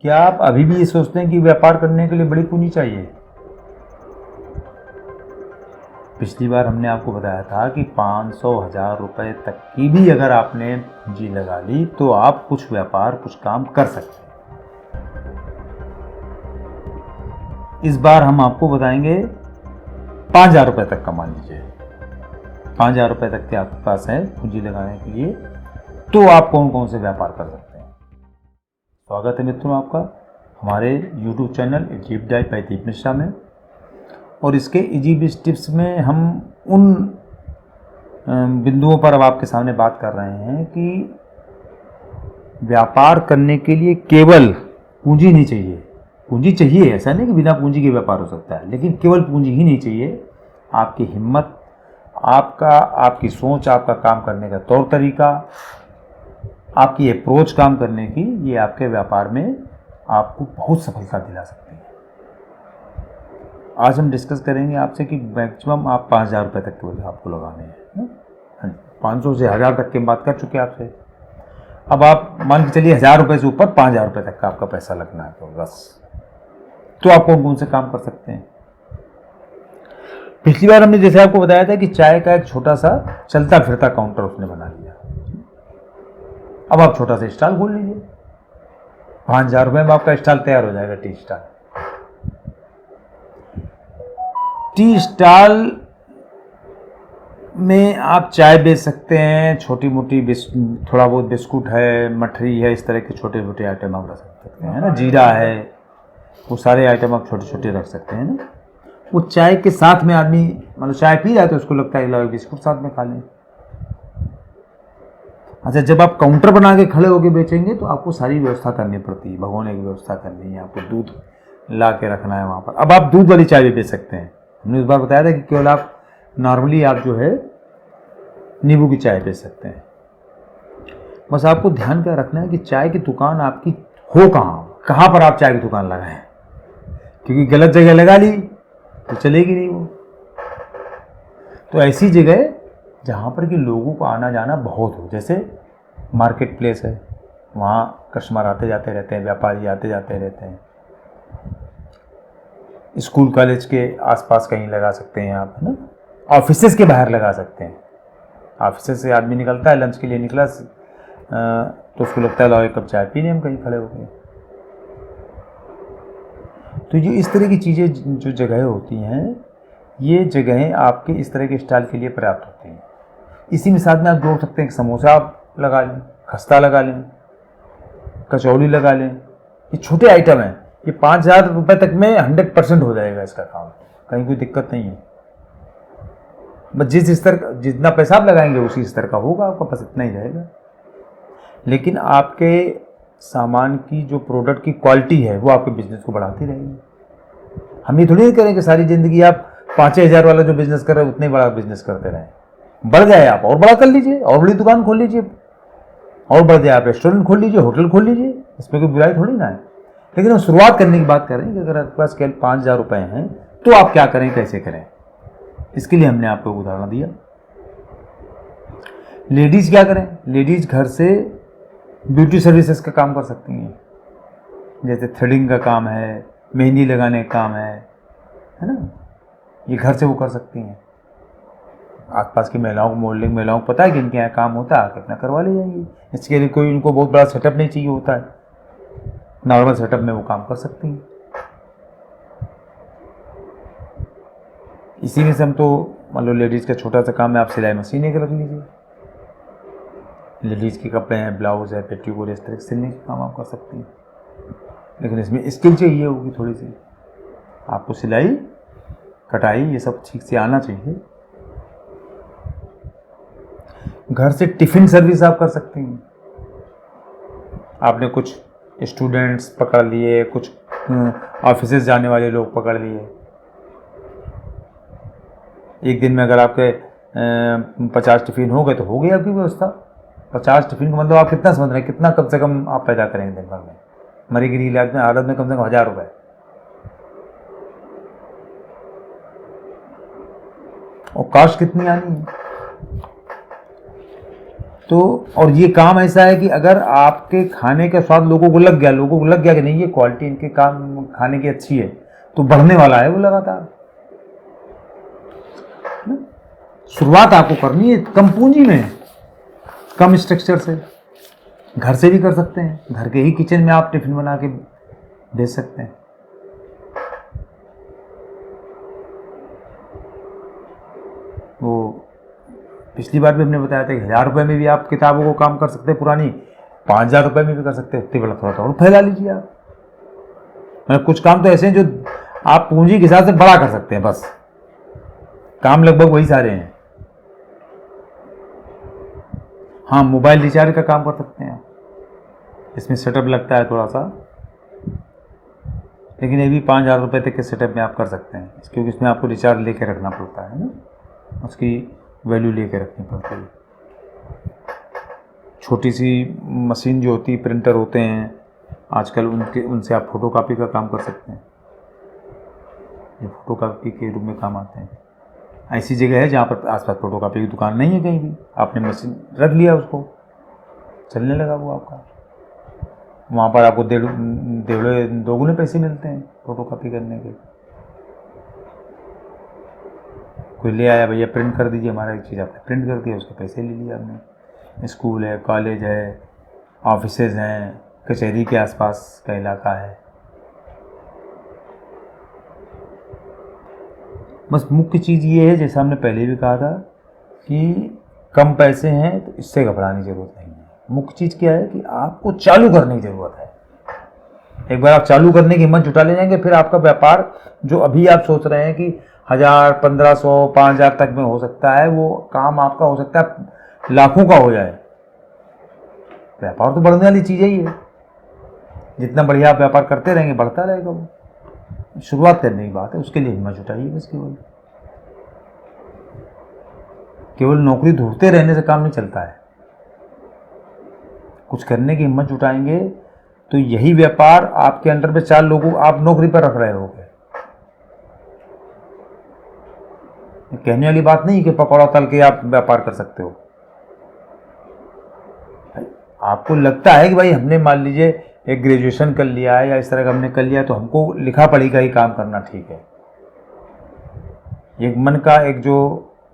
क्या आप अभी भी ये सोचते हैं कि व्यापार करने के लिए बड़ी पूंजी चाहिए? पिछली बार हमने आपको बताया था कि 500,000 रुपये तक की भी अगर आपने पूंजी लगा ली तो आप कुछ व्यापार कुछ काम कर सकते हैं। इस बार हम आपको बताएंगे 5,000 रुपये तक का, मान लीजिए 5,000 रुपये तक के आपके पास है पूंजी लगाने के लिए, तो आप कौन कौन से व्यापार कर सकते हैं। स्वागत है मित्रों आपका हमारे YouTube channel deep dive by Deep Mishra में। और इसके इजी बिज टिप्स में हम उन बिंदुओं पर अब आपके सामने बात कर रहे हैं कि व्यापार करने के लिए केवल पूंजी नहीं चाहिए। पूंजी चाहिए, ऐसा नहीं कि बिना पूंजी के व्यापार हो सकता है, लेकिन केवल पूंजी ही नहीं चाहिए। आपकी हिम्मत, आपकी सोच, आपका काम करने का तौर तरीका, आपकी अप्रोच काम करने की, ये आपके व्यापार में आपको बहुत सफलता दिला सकती है। आज हम डिस्कस करेंगे आपसे कि मैक्सिमम आप 5,000 रुपये तक के आपको लगाने हैं। 500 से 1,000 तक की बात कर चुके हैं आपसे। अब आप मान के चलिए 1,000 रुपये से ऊपर 5,000 रुपये तक का आपका पैसा लगना है, तो बस तो आप कौन कौन से काम कर सकते हैं। पिछली बार हमने जैसे आपको बताया था कि चाय का एक छोटा सा चलता फिरता काउंटर उसने बना लिया। अब आप छोटा सा स्टॉल खोल लीजिए, 5,000 रुपये में आपका स्टॉल तैयार हो जाएगा। टी स्टॉल में आप चाय बेच सकते हैं, छोटी मोटी थोड़ा बहुत बिस्कुट है, मठरी है, इस तरह के छोटे छोटे आइटम आप रख सकते हैं ना, जीरा है, वो सारे आइटम आप छोटे छोटे रख सकते हैं ना। वो चाय के साथ में आदमी मतलब चाय पी रहा है तो उसको लगता है बिस्कुट साथ में खा लें। अच्छा, जब आप काउंटर बना के खड़े होकर बेचेंगे तो आपको सारी व्यवस्था करनी पड़ती है, भगोने की व्यवस्था करनी है, आपको दूध ला के रखना है वहाँ पर। अब आप दूध वाली चाय भी बेच सकते हैं। हमने इस बार बताया था कि केवल आप नॉर्मली आप जो है नींबू की चाय बेच सकते हैं। बस आपको ध्यान क्या रखना है कि चाय की दुकान आपकी हो कहाँ पर आप चाय की दुकान लगाएं, क्योंकि गलत जगह लगा ली तो चलेगी नहीं वो। तो ऐसी जगह जहाँ पर कि लोगों को आना जाना बहुत हो, जैसे मार्केट प्लेस है, वहाँ कस्टमर आते जाते रहते हैं, व्यापारी आते जाते रहते हैं। स्कूल कॉलेज के आसपास कहीं लगा सकते हैं आप, है ना। ऑफिसेज के बाहर लगा सकते हैं। ऑफिस से आदमी निकलता है, लंच के लिए निकला तो उसको लगता है लाओ एक कप चाय पीने हम कहीं खड़े हो गए। तो ये इस तरह की चीज़ें जो जगहें होती हैं, ये जगहें आपके इस तरह के स्टाइल के लिए पर्याप्त होती हैं। इसी में साथ में आप जोड़ सकते हैं कि समोसा आप लगा लें, खस्ता लगा लें, कचौड़ी लगा लें। ये छोटे आइटम हैं, ये 5,000 रुपये तक में 100% हो जाएगा इसका काम, कहीं कोई दिक्कत नहीं है। बस जिस स्तर का जितना पैसा आप लगाएंगे उसी स्तर का होगा, आपका बस इतना ही रहेगा। लेकिन आपके सामान की जो प्रोडक्ट की क्वालिटी है वो आपके बिजनेस को बढ़ाती रहेगी। हम ये थोड़ी नहीं करेंगे सारी ज़िंदगी आप 5,000 वाला जो बिजनेस कर रहे हैं उतने ही बड़ा बिजनेस करते रहें। बढ़ जाए आप और बड़ा कर लीजिए, और बड़ी दुकान खोल लीजिए, और बढ़ जाए आप रेस्टोरेंट खोल लीजिए, होटल खोल लीजिए, इसमें कोई बुराई थोड़ी ना है। लेकिन हम शुरुआत करने की बात कर रहे हैं कि अगर आपके पास केवल 5,000 रुपये हैं तो आप क्या करें, कैसे करें। इसके लिए हमने आपको उदाहरण दिया। लेडीज़ क्या करें, लेडीज़ घर से ब्यूटी सर्विसेज का काम कर सकती हैं, जैसे थ्रेडिंग का काम है, मेहंदी लगाने का काम है ना, ये घर से वो कर सकती हैं। आसपास की महिलाओं को, मॉडलिंग महिलाओं को पता है कि इनके यहाँ काम होता है, आके अपना करवा ले जाएंगी। इसके लिए कोई उनको बहुत बड़ा सेटअप नहीं चाहिए होता है, नॉर्मल सेटअप में वो काम कर सकती हैं। इसी में से हम तो मान लो लेडीज़ का छोटा सा काम है, आप सिलाई मशीन एक रख लीजिए, लेडीज़ के कपड़े हैं, ब्लाउज़ है, पेटीकोट, इस तरह के सिलने का काम आप कर सकती हैं। लेकिन इसमें स्किल चाहिए होगी थोड़ी सी, आपको सिलाई कटाई ये सब ठीक से आना चाहिए। घर से टिफ़िन सर्विस आप कर सकती हैं। आपने कुछ स्टूडेंट्स पकड़ लिए, कुछ ऑफिसेज जाने वाले लोग पकड़ लिए, एक दिन में अगर आपके 50 टिफ़िन हो गए तो हो गई आपकी व्यवस्था। 50 टिफ़िन का मतलब आप कितना समझ रहे हैं, कितना कम से कम आप पैदा करेंगे दिन भर में, मरी गिरी हालत में कम से कम 1,000 रुपये। और कास्ट कितनी आनी है, तो और ये काम ऐसा है कि अगर आपके खाने का स्वाद लोगों को लग गया कि नहीं ये क्वालिटी इनके काम खाने की अच्छी है, तो बढ़ने वाला है वो लगातार। शुरुआत आपको करनी है कम पूंजी में, कम स्ट्रक्चर से। घर से भी कर सकते हैं, घर के ही किचन में आप टिफिन बना के बेच सकते हैं। वो पिछली बार भी हमने बताया था कि 1000 रुपये में भी आप किताबों को काम कर सकते हैं, पुरानी 5000 रुपये में भी कर सकते हैं। उतनी बड़ा थोड़ा और फैला लीजिए आप। मतलब कुछ काम तो ऐसे हैं जो आप पूंजी के हिसाब से बड़ा कर सकते हैं, बस काम लगभग वही सारे हैं। हाँ, मोबाइल रिचार्ज का काम कर सकते हैं, इसमें सेटअप लगता है थोड़ा सा, लेकिन ये भी 5000 रुपये तक के सेटअप में आप कर सकते हैं, क्योंकि इसमें आपको रिचार्ज लेके रखना पड़ता है ना, उसकी वैल्यू लेके रखनी पड़ती है। छोटी सी मशीन जो होती है, प्रिंटर होते हैं आजकल, उनसे आप फोटोकॉपी का काम कर सकते हैं, जो फोटोकॉपी के रूप में काम आते हैं। ऐसी जगह है जहाँ पर आसपास फोटोकॉपी की दुकान नहीं है कहीं भी, आपने मशीन रख लिया, उसको चलने लगा वो आपका, वहाँ पर आपको दोगुने पैसे मिलते हैं फोटोकॉपी करने के। कोई ले आया, भैया प्रिंट कर दीजिए हमारा एक चीज़, आपने प्रिंट कर दिया, उसके पैसे ले लिए आपने। स्कूल है, कॉलेज है, ऑफिसेज हैं, कचहरी के आसपास का इलाका है। बस मुख्य चीज़ ये है, जैसा हमने पहले भी कहा था कि कम पैसे हैं तो इससे घबराने की ज़रूरत नहीं है। मुख्य चीज़ क्या है कि आपको चालू करने की ज़रूरत है। एक बार आप चालू करने की हिम्मत जुटा ले जाएंगे, फिर आपका व्यापार जो अभी आप सोच रहे हैं कि 1000, 1500, 5000 तक में हो सकता है, वो काम आपका हो सकता है लाखों का हो जाए। व्यापार तो बढ़ने वाली चीज़ ही है, जितना बढ़िया आप व्यापार करते रहेंगे बढ़ता रहेगा वो। शुरुआत करने की बात है, उसके लिए हिम्मत जुटाइए बस। केवल नौकरी ढूंढते रहने से काम नहीं चलता है, कुछ करने की हिम्मत जुटाएंगे तो यही व्यापार आपके अंडर पे 4 लोगों आप नौकरी पर रख रहे होगे। कहने वाली बात नहीं कि पकौड़ा तल के आप व्यापार कर सकते हो। आपको लगता है कि भाई हमने मान लीजिए एक ग्रेजुएशन कर लिया है या इस तरह का हमने कर लिया, तो हमको लिखा पढ़ी का ही काम करना ठीक है। एक मन का एक जो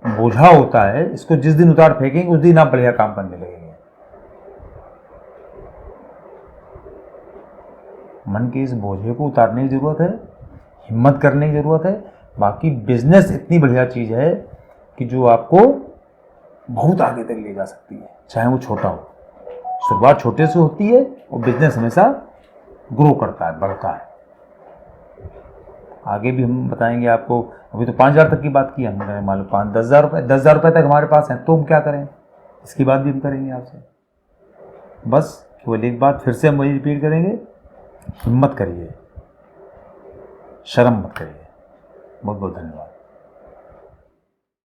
बोझा होता है, इसको जिस दिन उतार फेंकेंगे उस दिन आप बढ़िया काम करने लगेंगे। मन के इस बोझे को उतारने की ज़रूरत है, हिम्मत करने की ज़रूरत है। बाकी बिजनेस इतनी बढ़िया चीज़ है कि जो आपको बहुत आगे तक ले जा सकती है, चाहे वो छोटा हो। शुरुआत छोटे से होती है और बिजनेस हमेशा ग्रो करता है, बढ़ता है। आगे भी हम बताएंगे आपको। अभी तो 5000 तक की बात की हमने, मान लो 10,000 रुपये, 10,000 रुपये तक हमारे पास हैं, तो हम क्या करें, इसकी बात भी हम करेंगे आपसे। बस केवल एक बात फिर से हम वही रिपीट करेंगे, हिम्मत करिए, शर्म मत करिए। बहुत बहुत धन्यवाद।